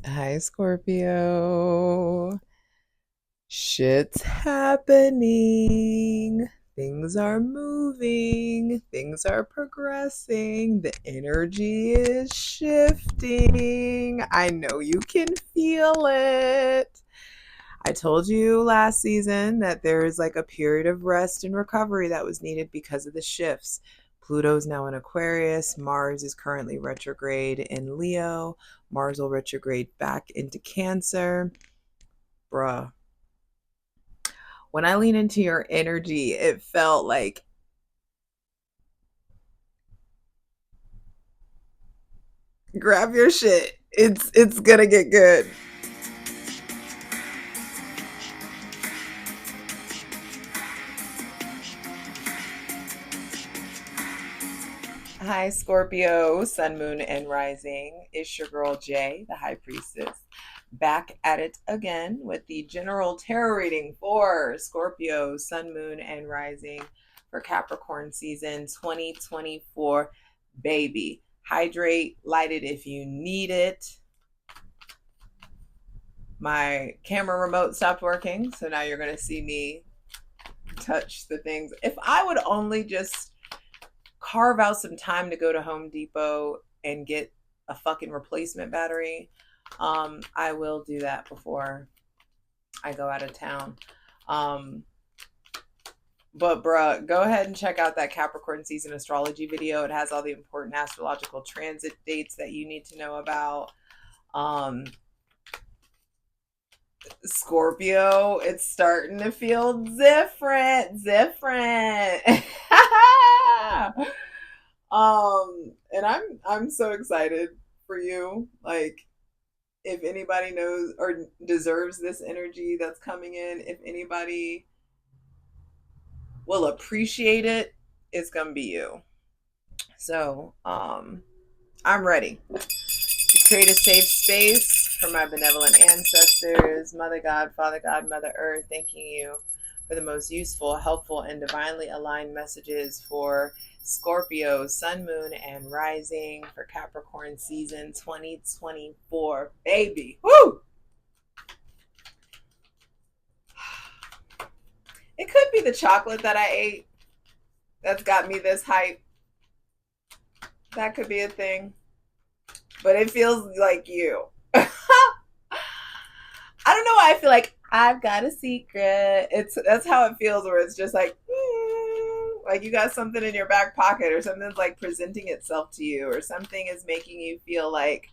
Hi, Scorpio. Shit's happening. Things are moving. Things are progressing. The energy is shifting. I know you can feel it. I told you last season that there is like a period of rest and recovery that was needed because of the shifts. Pluto's now in Aquarius. Mars is currently retrograde in Leo. Mars will retrograde back into Cancer. Bruh. When I lean into your energy, it felt like grab your shit. It's gonna get good. Hi, Scorpio, Sun, Moon, and Rising. It's your girl Jay, the High Priestess, back at it again with the general tarot reading for Scorpio, Sun, Moon, and Rising for Capricorn season 2024. Baby, hydrate, light it if you need it. My camera remote stopped working, so now you're going to see me touch the things. If I would only just carve out some time to go to Home Depot and get a fucking replacement battery, I will do that before I go out of town. But bruh, go ahead and check out that Capricorn season astrology video. It has all the important astrological transit dates that you need to know about. Um, Scorpio, it's starting to feel different. And I'm so excited for you. Like, if anybody knows or deserves this energy that's coming in, if anybody will appreciate it, it's gonna be you. So, I'm ready to create a safe space for my benevolent ancestors, Mother God, Father God, Mother Earth, thanking you for the most useful, helpful, and divinely aligned messages for Scorpio, Sun, Moon, and Rising for Capricorn season 2024. Baby, woo! It could be the chocolate that I ate that's got me this hype. That could be a thing. But it feels like you. I don't know why I feel like I've got a secret. That's how it feels, where it's just like you got something in your back pocket, or something's like presenting itself to you, or something is making you feel like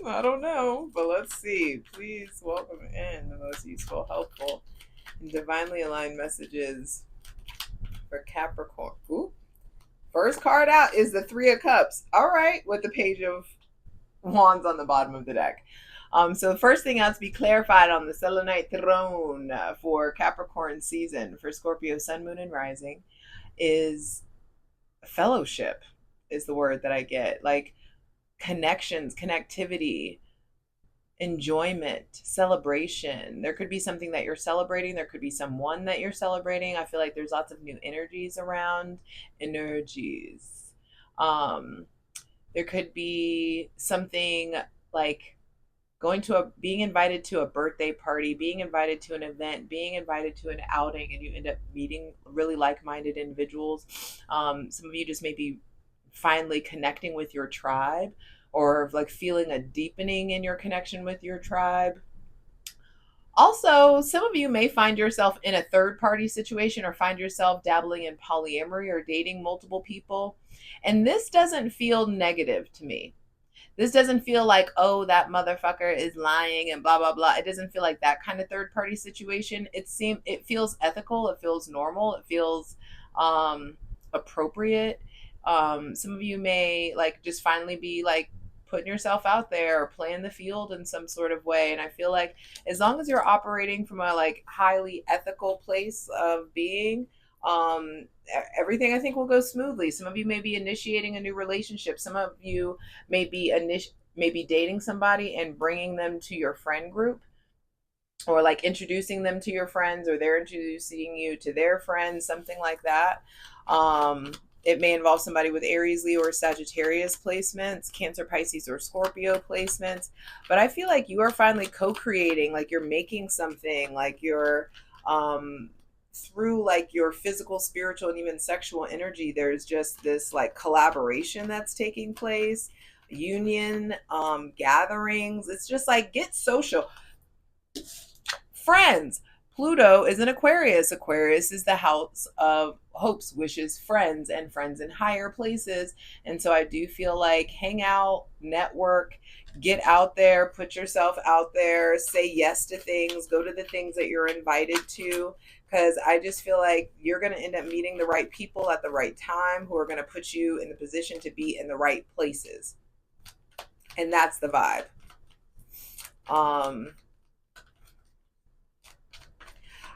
I don't know, but let's see. Please welcome in the most useful, helpful, and divinely aligned messages for Capricorn. Ooh. First card out is the Three of Cups. All right, with the Page of Wands on the bottom of the deck. So the first thing out to be clarified on the Selenite throne for Capricorn season for Scorpio, Sun, Moon, and Rising is fellowship is the word that I get. Like connections, connectivity, enjoyment, celebration. There could be something that you're celebrating. There could be someone that you're celebrating. I feel like there's lots of new energies around. Energies. Um, there could be something like being invited to a birthday party, being invited to an event, being invited to an outing, and you end up meeting really like-minded individuals. Some of you just maybe finally connecting with your tribe, or like feeling a deepening in your connection with your tribe. Also, some of you may find yourself in a third party situation, or find yourself dabbling in polyamory or dating multiple people. And this doesn't feel negative to me. This doesn't feel like, oh, that motherfucker is lying and blah blah blah. It doesn't feel like that kind of third party situation. It feels ethical, it feels normal, it feels appropriate. Some of you may like just finally be like putting yourself out there or playing the field in some sort of way. And I feel like as long as you're operating from a like highly ethical place of being, everything I think will go smoothly. Some of you may be initiating a new relationship. Some of you maybe dating somebody and bringing them to your friend group, or like introducing them to your friends, or they're introducing you to their friends, something like that. It may involve somebody with Aries, Leo, or Sagittarius placements, Cancer, Pisces, or Scorpio placements. But I feel like you are finally co-creating, like you're making something, like you're through like your physical, spiritual, and even sexual energy. There's just this like collaboration that's taking place, union, gatherings. It's just like get social. Friends. Pluto is an Aquarius. Aquarius is the house of hopes, wishes, friends, and friends in higher places. And so I do feel like hang out, network, get out there, put yourself out there, say yes to things, go to the things that you're invited to. Because I just feel like you're going to end up meeting the right people at the right time who are going to put you in the position to be in the right places. And that's the vibe.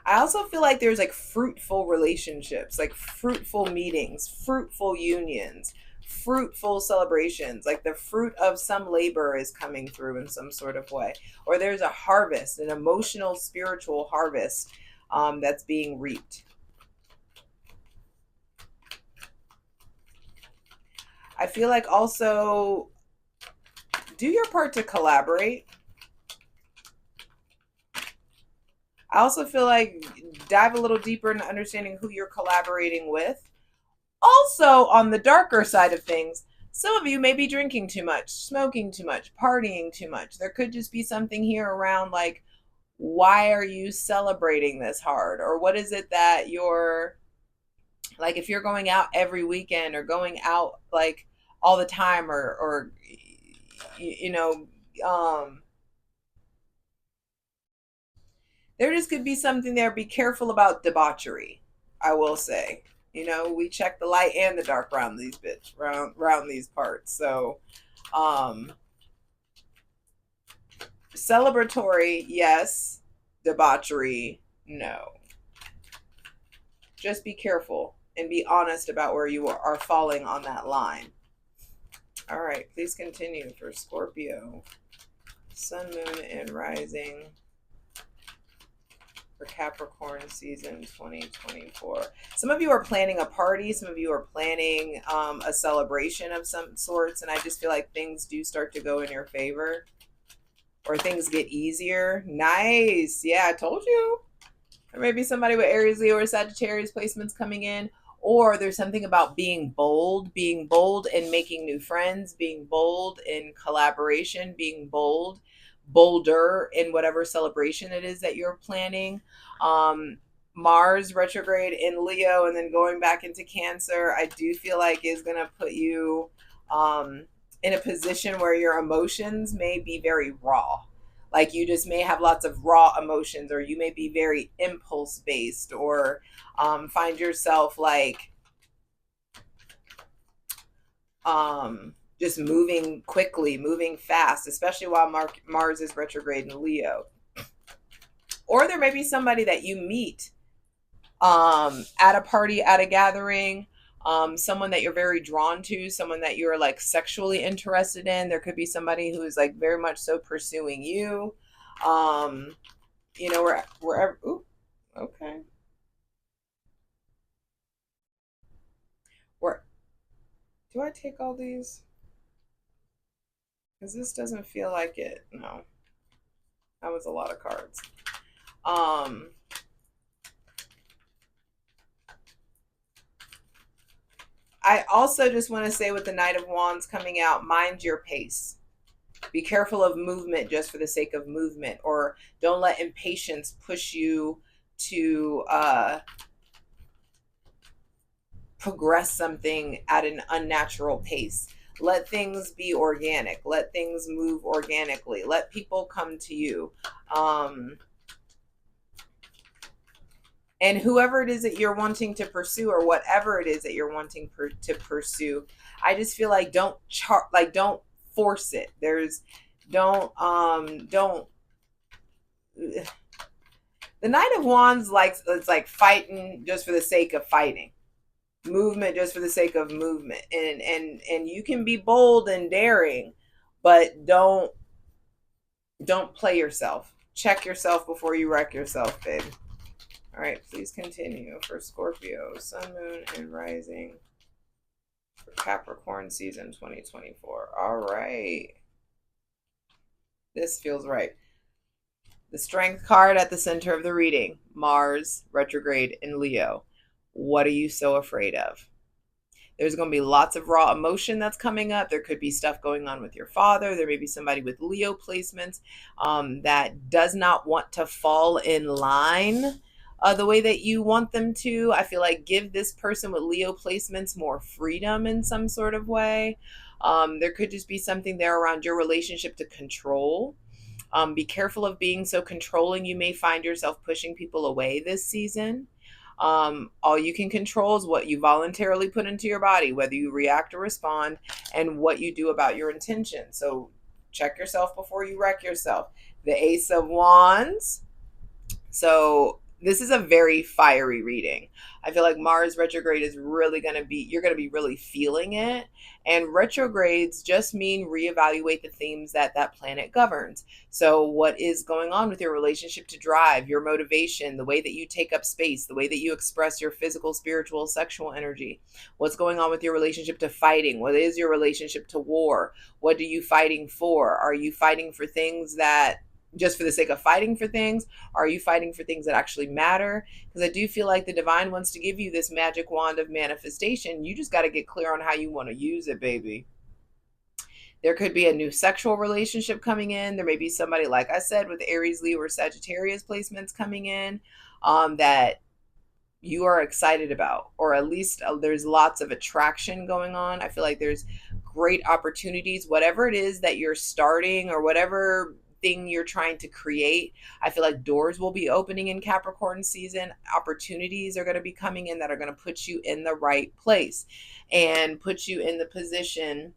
I also feel like there's like fruitful relationships, like fruitful meetings, fruitful unions, fruitful celebrations. Like the fruit of some labor is coming through in some sort of way. Or there's a harvest, an emotional, spiritual harvest that's being reaped. I feel like also do your part to collaborate. I also feel like dive a little deeper into understanding who you're collaborating with. Also, on the darker side of things, some of you may be drinking too much, smoking too much, partying too much. There could just be something here around like, why are you celebrating this hard? Or what is it that you're like, if you're going out every weekend or going out like all the time, or you know, there just could be something there. Be careful about debauchery, I will say. You know, we check the light and the dark around these around these parts. So celebratory, yes. Debauchery, no. Just be careful and be honest about where you are falling on that line. All right, please continue for Scorpio. Sun, moon, and rising for Capricorn season 2024. Some of you are planning a party. Some of you are planning a celebration of some sorts. And I just feel like things do start to go in your favor. Or things get easier. Nice. Yeah, I told you. Or maybe somebody with Aries, Leo, or Sagittarius placements coming in. Or there's something about being bold in making new friends, being bold in collaboration, being bolder in whatever celebration it is that you're planning. Mars retrograde in Leo and then going back into Cancer, I do feel like is going to put you in a position where your emotions may be very raw. Like you just may have lots of raw emotions, or you may be very impulse based, or find yourself like just moving quickly, moving fast, especially while Mars is retrograde in Leo. Or there may be somebody that you meet at a party, at a gathering, someone that you're very drawn to, someone that you're like sexually interested in. There could be somebody who is like very much so pursuing you. You know, wherever. Ooh, okay. Where do I take all these? Because this doesn't feel like it. No, that was a lot of cards. I also just want to say with the Knight of Wands coming out, mind your pace. Be careful of movement just for the sake of movement, or don't let impatience push you to progress something at an unnatural pace. Let things be organic. Let things move organically. Let people come to you. And whoever it is that you're wanting to pursue, or whatever it is that you're wanting to pursue, I just feel like don't force it. Don't the Knight of Wands, like it's like fighting just for the sake of fighting, movement just for the sake of movement, and you can be bold and daring, but don't play yourself. Check yourself before you wreck yourself, babe. All right, please continue for Scorpio, Sun, Moon, and Rising for Capricorn season 2024. All right. This feels right. The Strength card at the center of the reading. Mars retrograde in Leo. What are you so afraid of? There's going to be lots of raw emotion that's coming up. There could be stuff going on with your father. There may be somebody with Leo placements that does not want to fall in line the way that you want them to. I feel like give this person with Leo placements more freedom in some sort of way. There could just be something there around your relationship to control. Be careful of being so controlling. You may find yourself pushing people away this season. All you can control is what you voluntarily put into your body, whether you react or respond, and what you do about your intention. So check yourself before you wreck yourself. The Ace of Wands. So this is a very fiery reading. I feel like Mars retrograde is really going to be, you're going to be really feeling it. And retrogrades just mean reevaluate the themes that that planet governs. So what is going on with your relationship to drive, your motivation, the way that you take up space, the way that you express your physical, spiritual, sexual energy? What's going on with your relationship to fighting? What is your relationship to war? What are you fighting for? Are you fighting for things that just for the sake of fighting for things? Are you fighting for things that actually matter? Because I do feel like the divine wants to give you this magic wand of manifestation. You just got to get clear on how you want to use it, baby. There could be a new sexual relationship coming in. There may be somebody, like I said, with Aries, Leo, or Sagittarius placements coming in that you are excited about, or at least there's lots of attraction going on. I feel like there's great opportunities, whatever it is that you're starting or whatever thing you're trying to create. I feel like doors will be opening in Capricorn season. Opportunities are going to be coming in that are going to put you in the right place and put you in the position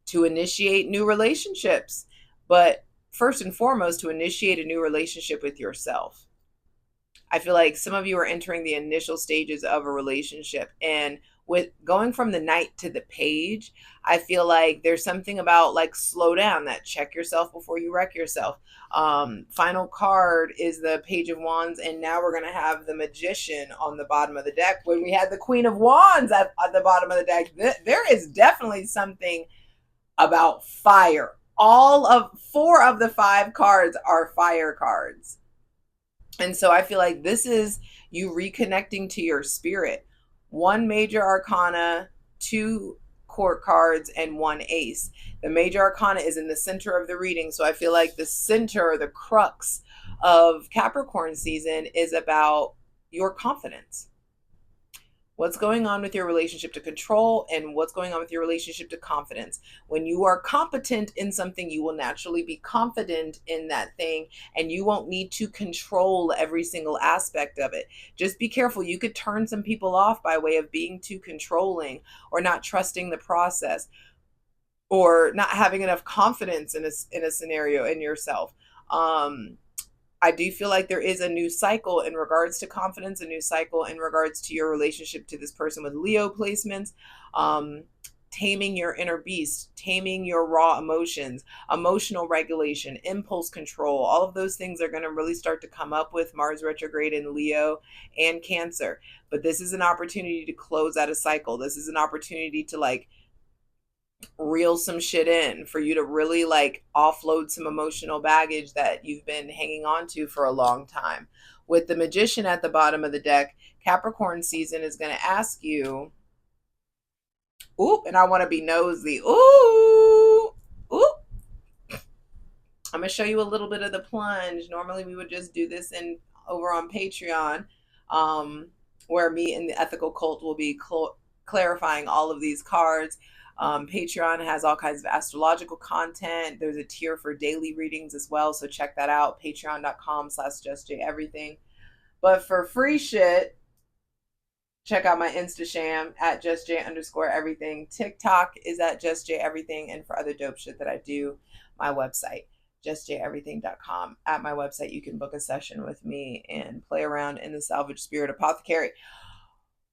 to initiate new relationships. But first and foremost, to initiate a new relationship with yourself. I feel like some of you are entering the initial stages of a relationship, and with going from the Knight to the Page, I feel like there's something about like slow down, that check yourself before you wreck yourself. Final card is the Page of Wands, and now we're going to have the Magician on the bottom of the deck. When we had the Queen of Wands at the bottom of the deck, there is definitely something about fire. All of 4 of the 5 cards are fire cards. And so I feel like this is you reconnecting to your spirit. 1 major arcana, 2 court cards, and 1 ace. The major arcana is in the center of the reading. So I feel like the center, the crux of Capricorn season is about your confidence. What's going on with your relationship to control, and what's going on with your relationship to confidence? When you are competent in something, you will naturally be confident in that thing, and you won't need to control every single aspect of it. Just be careful. You could turn some people off by way of being too controlling, or not trusting the process, or not having enough confidence in a scenario in yourself. I do feel like there is a new cycle in regards to confidence, a new cycle in regards to your relationship to this person with Leo placements. Taming your inner beast, taming your raw emotions, emotional regulation, impulse control. All of those things are going to really start to come up with Mars retrograde in Leo and Cancer. But this is an opportunity to close out a cycle. This is an opportunity to like reel some shit in, for you to really like offload some emotional baggage that you've been hanging on to for a long time. With the Magician at the bottom of the deck, Capricorn season is going to ask you, ooh, and I want to be nosy. Ooh, ooh. I'm going to show you a little bit of the plunge. Normally we would just do this in over on Patreon, where me and the Ethical Cult will be clarifying all of these cards. Patreon has all kinds of astrological content. There's a tier for daily readings as well, so check that out, patreon.com/JustJEverything. But for free shit, check out my Instasham at JustJ_everything. TikTok is at JustJEverything, and for other dope shit that I do, my website, JustJEverything.com. At my website, you can book a session with me and play around in the Salvage Spirit Apothecary.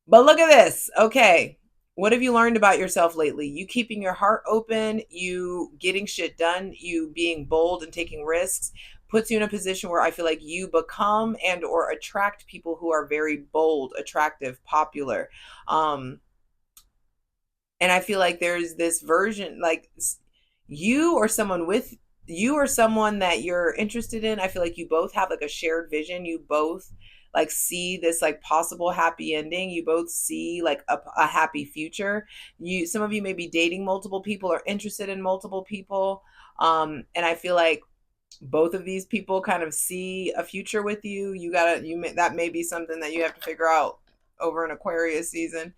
But look at this. Okay. What have you learned about yourself lately? You keeping your heart open, you getting shit done, you being bold and taking risks puts you in a position where I feel like you become and or attract people who are very bold, attractive, popular. And I feel like there's this version, like you or someone with you or someone that you're interested in. I feel like you both have like a shared vision. You both like see this like possible happy ending. You both see like a happy future. Some of you may be dating multiple people or interested in multiple people. And I feel like both of these people kind of see a future with you. That may be something that you have to figure out over an Aquarius season.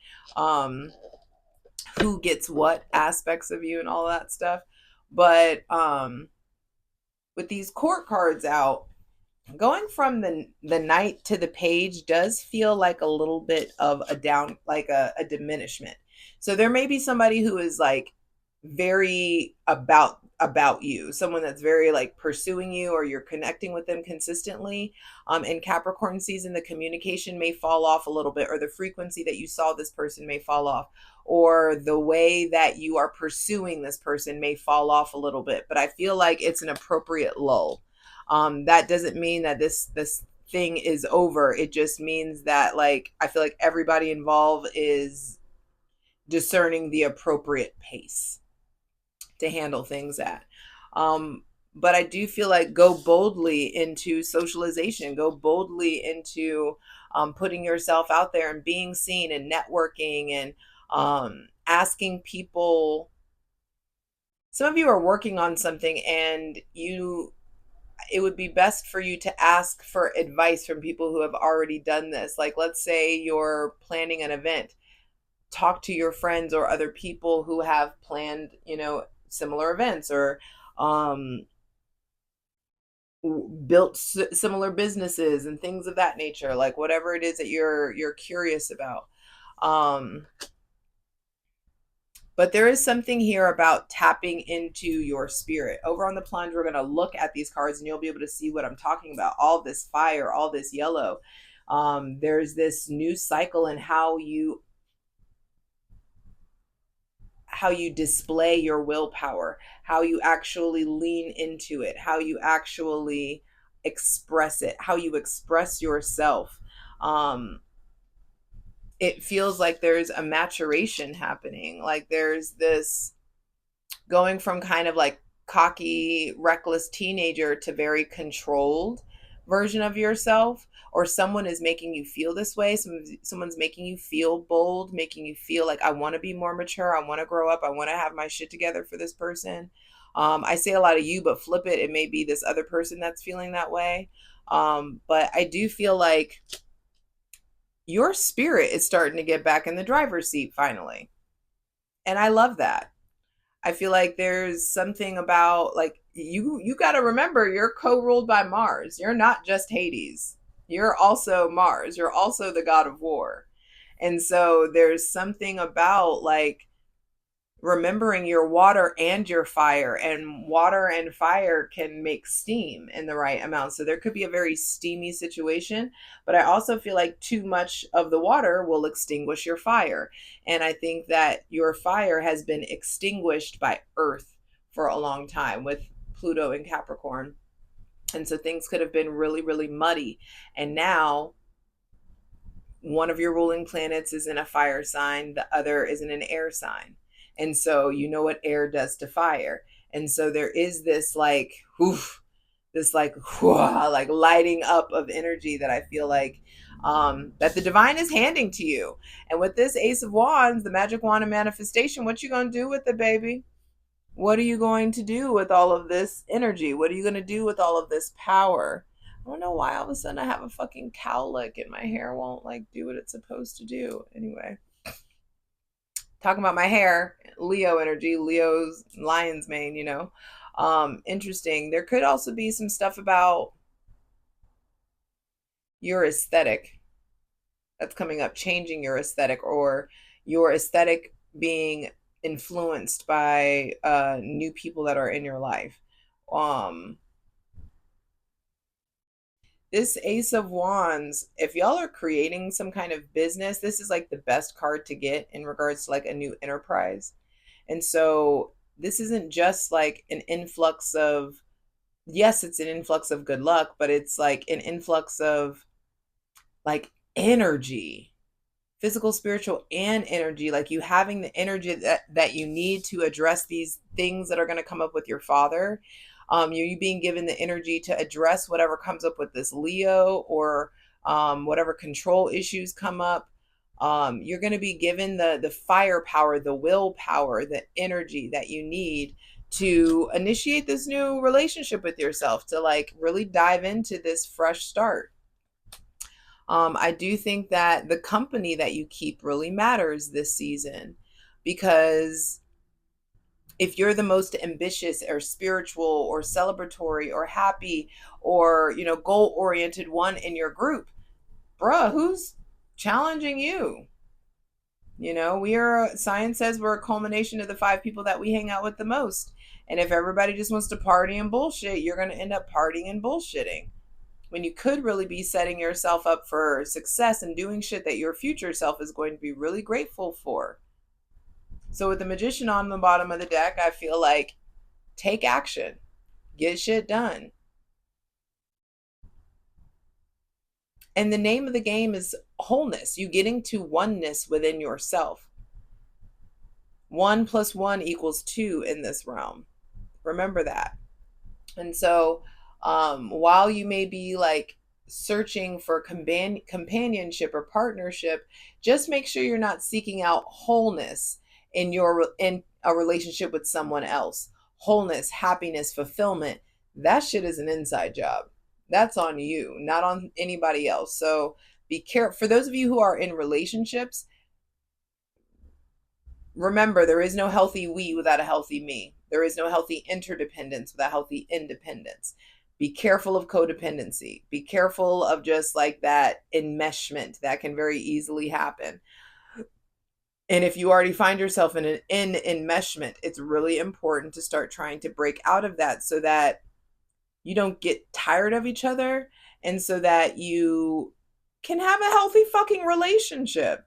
Who gets what aspects of you and all that stuff. But with these court cards out, going from the knight to the page does feel like a little bit of a down, like a diminishment. So there may be somebody who is like very about you, someone that's very like pursuing you, or you're connecting with them consistently. In Capricorn season, the communication may fall off a little bit, or the frequency that you saw this person may fall off, or the way that you are pursuing this person may fall off a little bit. But I feel like it's an appropriate lull. That doesn't mean that this thing is over. It just means that like I feel like everybody involved is discerning the appropriate pace to handle things at. But I do feel like go boldly into socialization, go boldly into putting yourself out there and being seen and networking and asking people. Some of you are working on something, and it would be best for you to ask for advice from people who have already done this. Like, let's say you're planning an event, talk to your friends or other people who have planned, similar events, or built similar businesses and things of that nature, like whatever it is that you're curious about. But there is something here about tapping into your spirit. Over on the plunge, we're going to look at these cards and you'll be able to see what I'm talking about. All this fire, all this yellow. There's this new cycle in how you display your willpower, how you actually lean into it, how you actually express it, how you express yourself. It feels like there's a maturation happening. Like there's this going from kind of like cocky, reckless teenager to very controlled version of yourself, or someone is making you feel this way. Someone's making you feel bold, making you feel like I want to be more mature, I want to grow up, I want to have my shit together for this person. I say a lot of you, but flip it, it may be this other person that's feeling that way. But I do feel like your spirit is starting to get back in the driver's seat finally. And I love that. I feel like there's something about like you got to remember you're co-ruled by Mars. You're not just Hades. You're also Mars. You're also the god of war. And so there's something about like remembering your water and your fire, and water and fire can make steam in the right amount. So there could be a very steamy situation, but I also feel like too much of the water will extinguish your fire. And I think that your fire has been extinguished by Earth for a long time with Pluto and Capricorn. And so things could have been really, really muddy. And now one of your ruling planets is in a fire sign, the other is in an air sign. And so you know what air does to fire. And so there is this like, oof, this like, like lighting up of energy that I feel like that the divine is handing to you. And with this Ace of Wands, the magic wand of manifestation, what you gonna do with it, baby? What are you going to do with all of this energy? What are you going to do with all of this power? I don't know why all of a sudden I have a fucking cowlick and my hair won't like do what it's supposed to do. Anyway, talking about my hair, Leo energy, Leo's lion's mane, interesting. There could also be some stuff about your aesthetic that's coming up, changing your aesthetic, or your aesthetic being influenced by new people that are in your life. This Ace of Wands, if y'all are creating some kind of business, this is like the best card to get in regards to like a new enterprise. And so this isn't just like an influx of, yes, it's an influx of good luck, but it's like an influx of like energy physical, spiritual, and energy. Like you having the energy that you need to address these things that are going to come up with your father. You being given the energy to address whatever comes up with this Leo, or whatever control issues come up. You're going to be given the firepower, the willpower, the energy that you need to initiate this new relationship with yourself, to like really dive into this fresh start. I do think that the company that you keep really matters this season, because if you're the most ambitious or spiritual or celebratory or happy or, goal oriented one in your group, bruh, who's challenging you? Science says we're a culmination of the 5 people that we hang out with the most. And if everybody just wants to party and bullshit, you're going to end up partying and bullshitting, when you could really be setting yourself up for success and doing shit that your future self is going to be really grateful for. So with the Magician on the bottom of the deck, I feel like take action, get shit done. And the name of the game is wholeness. You getting to oneness within yourself. 1 + 1 = 2 in this realm. Remember that. And so while you may be like searching for companionship or partnership, just make sure you're not seeking out wholeness in a relationship with someone else. Wholeness, happiness, fulfillment, that shit is an inside job. That's on you, not on anybody else. So be careful. For those of you who are in relationships, remember, there is no healthy we without a healthy me. There is no healthy interdependence without healthy independence. Be careful of codependency. Be careful of just like that enmeshment that can very easily happen. And if you already find yourself in an enmeshment, it's really important to start trying to break out of that, so that you don't get tired of each other, and so that you can have a healthy fucking relationship.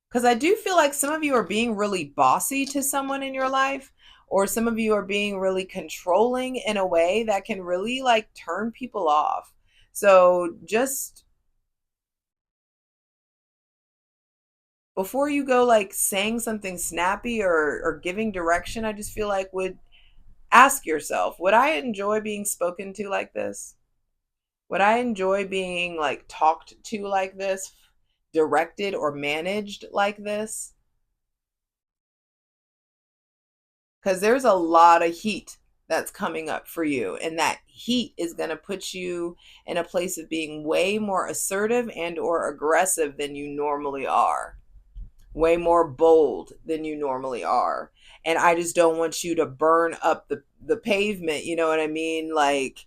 Because I do feel like some of you are being really bossy to someone in your life, or some of you are being really controlling in a way that can really like turn people off. So just before you go like saying something snappy or giving direction, I just feel like would ask yourself, would I enjoy being spoken to like this? Would I enjoy being like talked to like this, directed or managed like this? Because there's a lot of heat that's coming up for you, and that heat is going to put you in a place of being way more assertive and or aggressive than you normally are, way more bold than you normally are. And I just don't want you to burn up the pavement, you know what I mean, like,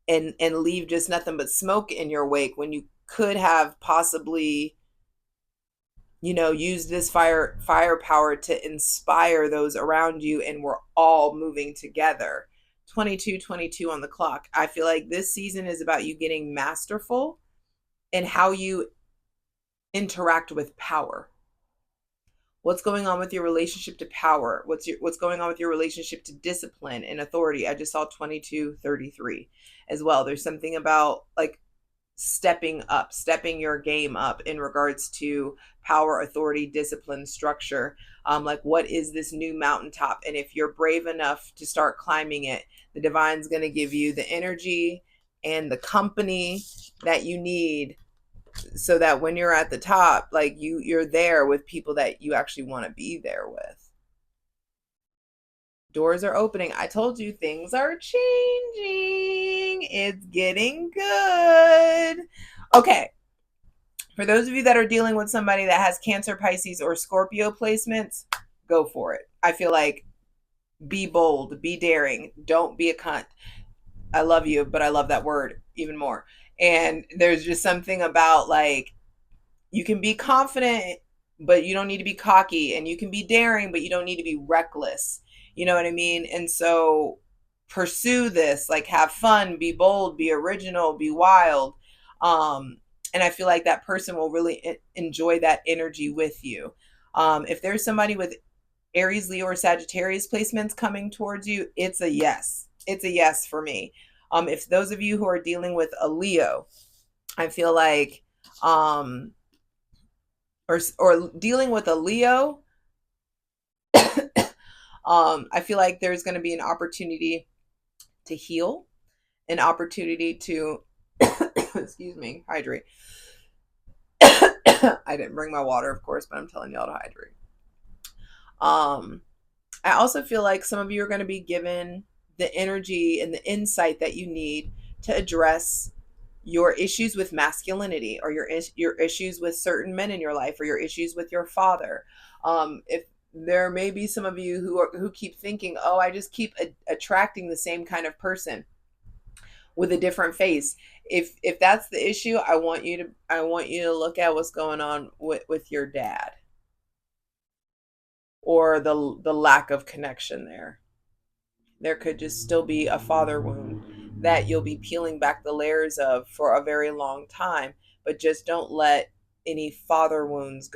and leave just nothing but smoke in your wake, when you could have possibly use this firepower to inspire those around you, and we're all moving together. 22:22 on the clock. I feel like this season is about you getting masterful in how you interact with power. What's going on with your relationship to power? What's going on with your relationship to discipline and authority? I just saw 22:33 as well. There's something about like stepping up, stepping your game up in regards to power, authority, discipline, structure. Like, what is this new mountaintop? And if you're brave enough to start climbing it, the divine's going to give you the energy and the company that you need, so that when you're at the top, like you're there with people that you actually want to be there with. Doors are opening. I told you things are changing. It's getting good. Okay. For those of you that are dealing with somebody that has Cancer, Pisces, or Scorpio placements, go for it. I feel like be bold, be daring. Don't be a cunt. I love you, but I love that word even more. And there's just something about like, you can be confident, but you don't need to be cocky. And you can be daring, but you don't need to be reckless. You know what I mean? And so pursue this, like have fun, be bold, be original, be wild. And I feel like that person will really enjoy that energy with you. If there's somebody with Aries, Leo, or Sagittarius placements coming towards you, it's a yes. It's a yes for me. If those of you who are dealing with a Leo, I feel like or dealing with a Leo, I feel like there's going to be an opportunity to heal, an opportunity to, excuse me, hydrate. I didn't bring my water, of course, but I'm telling y'all to hydrate. I also feel like some of you are going to be given the energy and the insight that you need to address your issues with masculinity, or your issues with certain men in your life, or your issues with your father. If there may be some of you who keep thinking, oh, I just keep attracting the same kind of person with a different face. If that's the issue, I want you to look at what's going on with your dad, or the lack of connection there. There could just still be a father wound that you'll be peeling back the layers of for a very long time, but just don't let any father wounds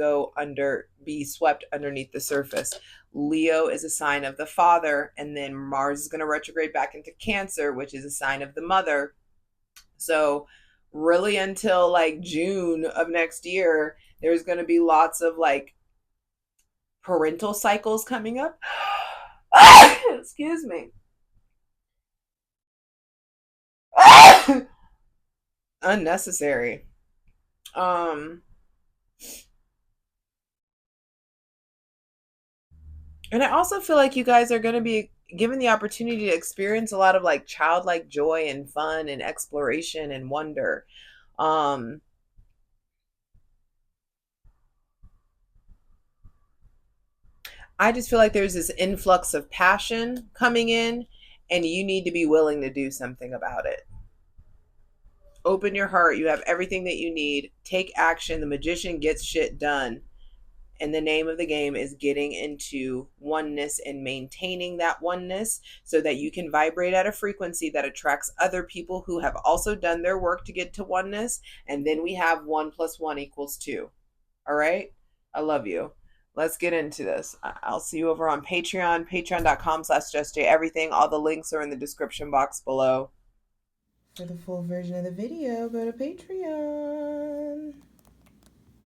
be swept underneath the surface. Leo is a sign of the father, and then Mars is going to retrograde back into Cancer, which is a sign of the mother. So really until like June of next year, there's going to be lots of like parental cycles coming up. Excuse me. Unnecessary. Um and I also feel like you guys are going to be given the opportunity to experience a lot of like childlike joy and fun and exploration and wonder. Um I just feel like there's this influx of passion coming in, and you need to be willing to do something about it. Open your heart. You have everything that you need. Take action. The magician gets shit done. And the name of the game is getting into oneness and maintaining that oneness so that you can vibrate at a frequency that attracts other people who have also done their work to get to oneness. And then we have 1+1=2. All right? I love you. Let's get into this. I'll see you over on Patreon, patreon.com/JustJEverything. All the links are in the description box below. For the full version of the video, go to Patreon.